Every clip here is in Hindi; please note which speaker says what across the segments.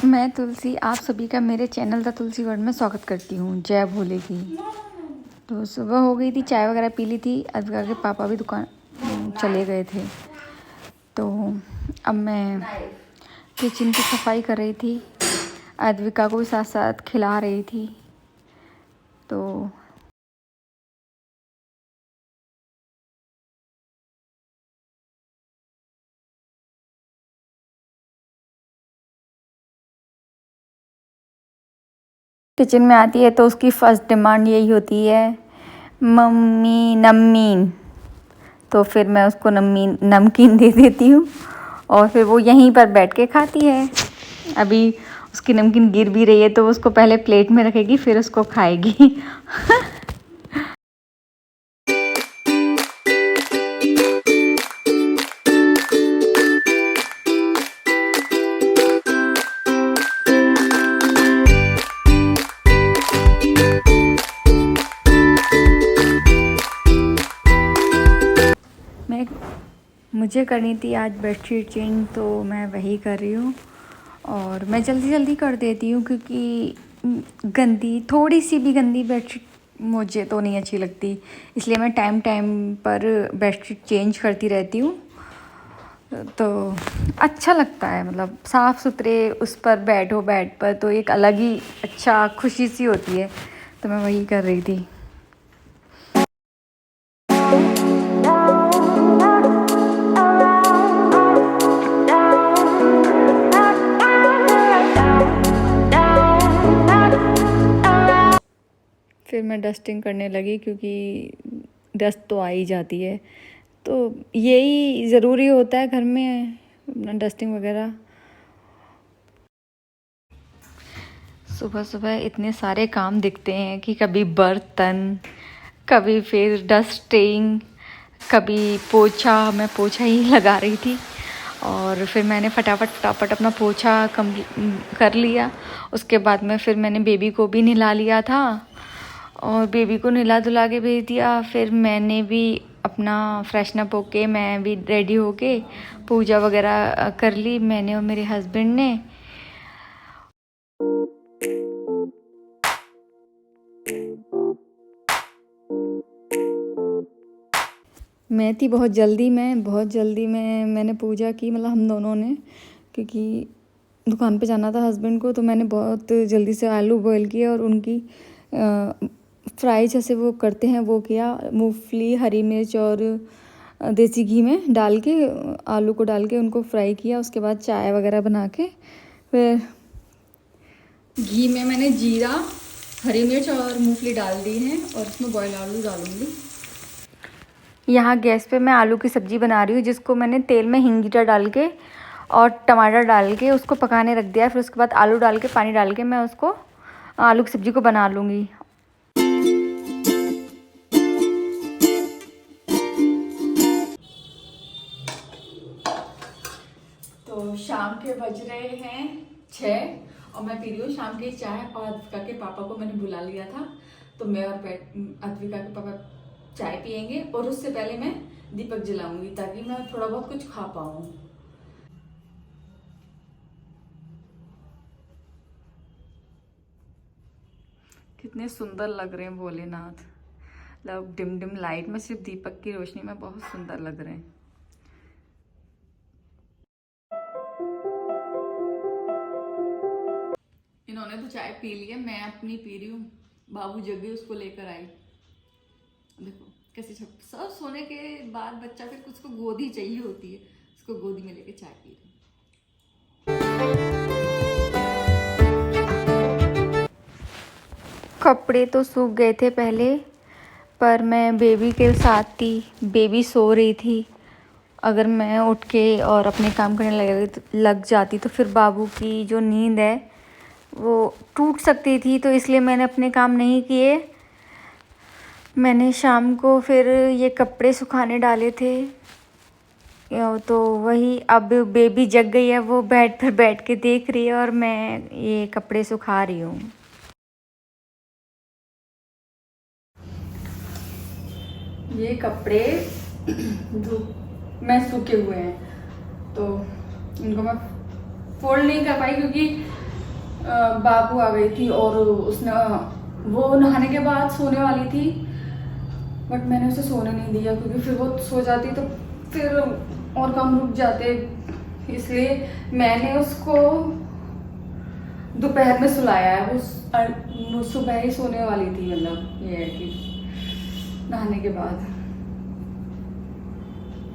Speaker 1: मैं तुलसी आप सभी का मेरे चैनल द तुलसी वर्ल्ड में स्वागत करती हूँ। जय भोले की। तो सुबह हो गई थी, चाय वगैरह पी ली थी। अद्विका के पापा भी दुकान चले गए थे, तो अब मैं किचन की सफाई कर रही थी। अद्विका को भी साथ साथ खिला रही थी। तो किचन में आती है तो उसकी फर्स्ट डिमांड यही होती है, मम्मी नमकीन। तो फिर मैं उसको नमकीन दे देती हूँ और फिर वो यहीं पर बैठ के खाती है। अभी उसकी नमकीन गिर भी रही है तो उसको पहले प्लेट में रखेगी, फिर उसको खाएगी। मुझे करनी थी आज बेडशीट चेंज, तो मैं वही कर रही हूँ। और मैं जल्दी जल्दी कर देती हूँ क्योंकि थोड़ी सी भी गंदी बेडशीट मुझे तो नहीं अच्छी लगती, इसलिए मैं टाइम टाइम पर बेडशीट चेंज करती रहती हूँ। तो अच्छा लगता है, मतलब साफ़ सुथरे उस पर बैठो बेड पर तो एक अलग ही अच्छा खुशी सी होती है। तो मैं वही कर रही थी। फिर मैं डस्टिंग करने लगी क्योंकि डस्ट तो आ ही जाती है, तो यही ज़रूरी होता है घर में, डस्टिंग वगैरह। सुबह सुबह इतने सारे काम दिखते हैं कि कभी बर्तन, कभी फिर डस्टिंग, कभी पोछा। मैं पोछा ही लगा रही थी और फिर मैंने फटाफट अपना पोछा कर लिया। उसके बाद में फिर मैंने बेबी को भी नहला लिया था और बेबी को नहला धुला के भेज दिया। फिर मैंने भी अपना फ्रेशनअप होके मैं भी रेडी होके पूजा वगैरह कर ली, मैंने और मेरे हस्बैंड ने। मैं थी बहुत जल्दी में मैंने पूजा की, मतलब हम दोनों ने, क्योंकि दुकान पे जाना था हस्बैंड को। तो मैंने बहुत जल्दी से आलू बॉईल किए और उनकी फ्राई जैसे वो करते हैं वो किया। मूंगफली, हरी मिर्च और देसी घी में डाल के, आलू को डाल के उनको फ्राई किया। उसके बाद चाय वगैरह बना के फिर घी में मैंने जीरा, हरी मिर्च और मूंगफली डाल दी हैं और उसमें बॉयल आलू डालूंगी। यहाँ गैस पे मैं आलू की सब्ज़ी बना रही हूँ, जिसको मैंने तेल में हींग जीरा डाल के और टमाटर डाल के उसको पकाने रख दिया। फिर उसके बाद आलू डाल के, पानी डाल के मैं उसको आलू की सब्ज़ी को बना लूँगी। तो शाम के बज रहे हैं 6 और मैं पी रही हूँ शाम की चाय। और अद्विका के पापा को मैंने बुला लिया था, तो मैं और अद्विका के पापा चाय पियेंगे और उससे पहले मैं दीपक जलाऊंगी ताकि मैं थोड़ा बहुत कुछ खा पाऊँ। कितने सुंदर लग रहे हैं भोलेनाथ, मतलब डिम डिम लाइट में, सिर्फ दीपक की रोशनी में बहुत सुंदर लग रहे हैं। इन्होंने तो चाय पी ली है, मैं अपनी पी रही हूँ। बाबू जगे उसको लेकर आई, देखो कैसे सब सोने के बाद बच्चा फिर कुछ को गोदी चाहिए होती है, उसको गोदी में लेके चाय पी रही हूँ। कपड़े तो सूख गए थे पहले, पर मैं बेबी के साथ थी, बेबी सो रही थी। अगर मैं उठ के और अपने काम करने लग जाती तो फिर बाबू की जो नींद है वो टूट सकती थी, तो इसलिए मैंने अपने काम नहीं किए। मैंने शाम को फिर ये कपड़े सुखाने डाले थे, तो वही अब बेबी जग गई है, वो बेड पर बैठ के देख रही है और मैं ये कपड़े सुखा रही हूँ। ये कपड़े धूप में सूखे हुए हैं, तो इनको मैं फोल्ड नहीं कर पाई क्योंकि बाबू आ गई थी और उसने वो नहाने के बाद सोने वाली थी, बट मैंने उसे सोने नहीं दिया क्योंकि फिर वो सो जाती तो फिर और काम रुक जाते, इसलिए मैंने उसको दोपहर में सुलाया है। वो सुबह ही सोने वाली थी, मतलब ये है कि नहाने के बाद,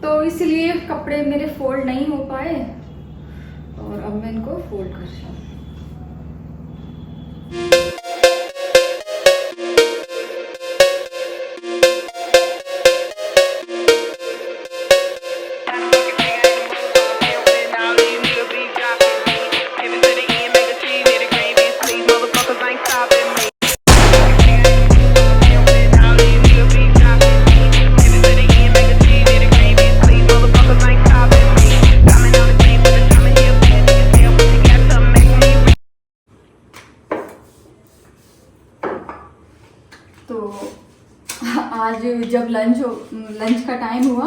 Speaker 1: तो इसलिए कपड़े मेरे फोल्ड नहीं हो पाए और अब मैं इनको फोल्ड कर रही हूँ। तो आज जब लंच का टाइम हुआ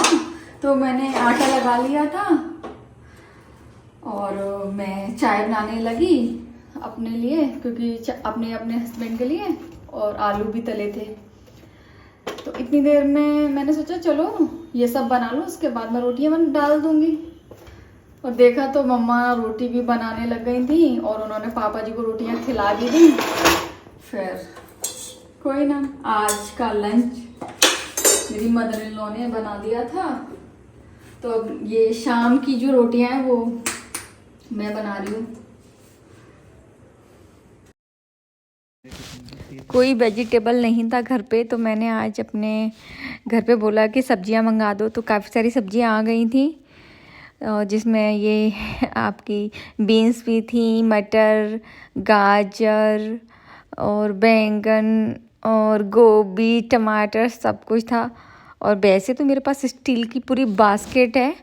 Speaker 1: तो मैंने आटा लगा लिया था और मैं चाय बनाने लगी अपने लिए, क्योंकि अपने हस्बैंड के लिए, और आलू भी तले थे। तो इतनी देर में मैंने सोचा चलो ये सब बना लो, उसके बाद मैं रोटियां डाल दूंगी। और देखा तो मम्मा रोटी भी बनाने लग गई थी और उन्होंने पापा जी को रोटियां खिला भी दी। फिर कोई ना, आज का लंच मेरी मदर इन लॉ ने बना दिया था, तो अब ये शाम की जो रोटियां हैं वो मैं बना रही हूँ। कोई वेजिटेबल नहीं था घर पे, तो मैंने आज अपने घर पे बोला कि सब्जियां मंगा दो, तो काफ़ी सारी सब्जियां आ गई थी, जिसमें ये आपकी बीन्स भी थी, मटर, गाजर और बैंगन और गोभी, टमाटर, सब कुछ था। और वैसे तो मेरे पास स्टील की पूरी बास्केट है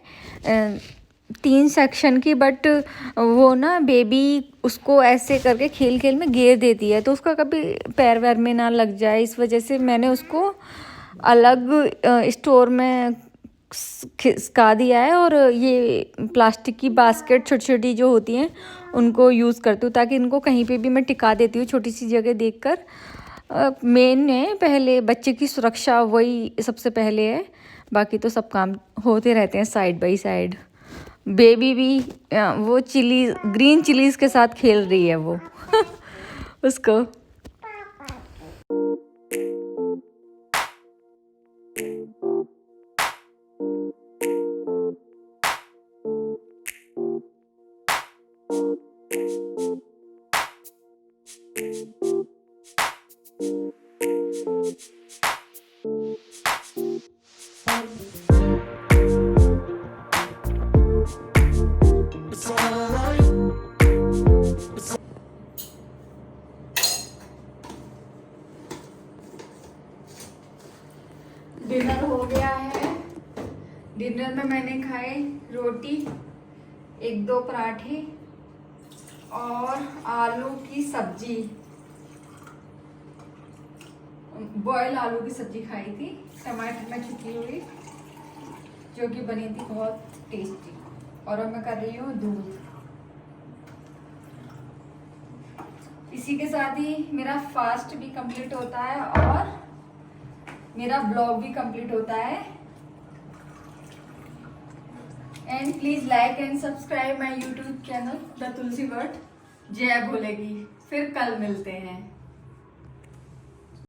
Speaker 1: 3 सेक्शन की, बट वो ना बेबी उसको ऐसे करके खेल खेल में गिर देती है, तो उसका कभी पैर वैर में ना लग जाए, इस वजह से मैंने उसको अलग स्टोर में खिसका दिया है। और ये प्लास्टिक की बास्केट छोटी छोटी जो होती हैं उनको यूज़ करती हूँ, ताकि इनको कहीं पे भी मैं टिका देती हूँ छोटी सी जगह देखकर। मेन है पहले बच्चे की सुरक्षा, वही सबसे पहले है, बाकी तो सब काम होते रहते हैं साइड बाय साइड। बेबी भी वो ग्रीन चिलीज के साथ खेल रही है वो उसको। डिनर हो गया है। डिनर में मैंने खाए रोटी, 1-2 पराठे और आलू की सब्जी, बॉयल आलू की सब्जी खाई थी टमाटर में छुपी हुई, जो कि बनी थी बहुत टेस्टी। और अब मैं कर रही हूँ दूध। इसी के साथ ही मेरा फास्ट भी कंप्लीट होता है और मेरा ब्लॉग भी कंप्लीट होता है। And please like and subscribe my YouTube channel the Tulsi bird. जय बोलेगी। फिर कल मिलते हैं।